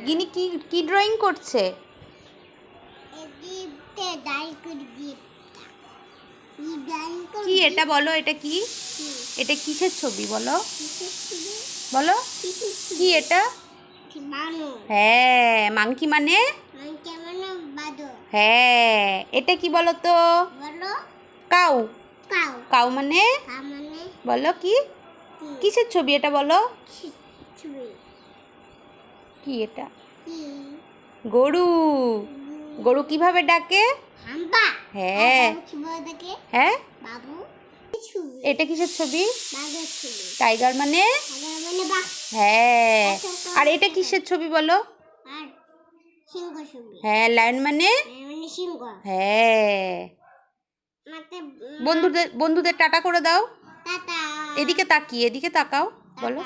গিনি কি কি ড্রয়িং করছে? কি এটা বলো, এটা কি? এটা কিসের ছবি বলো? বলো কি এটা? হ্যাঁ, মাংকি মানে? হ্যাঁ, এটা কি বলো তো? কাউ। কাউ মানে? বলো কি কিসের ছবি এটা বলো? কি এটা? গরু। গরু কিভাবে ডাকে? হ্যাঁ হ্যাঁ। এটা কিসের ছবি? টাইগার মানে? হ্যাঁ। আর এটা কিসের ছবি বলো? হ্যাঁ, লায়ন মানে? হ্যাঁ। বন্ধুদের টাটা করে দাও। এদিকে তাকিয়ে, এদিকে তাকাও, বলো।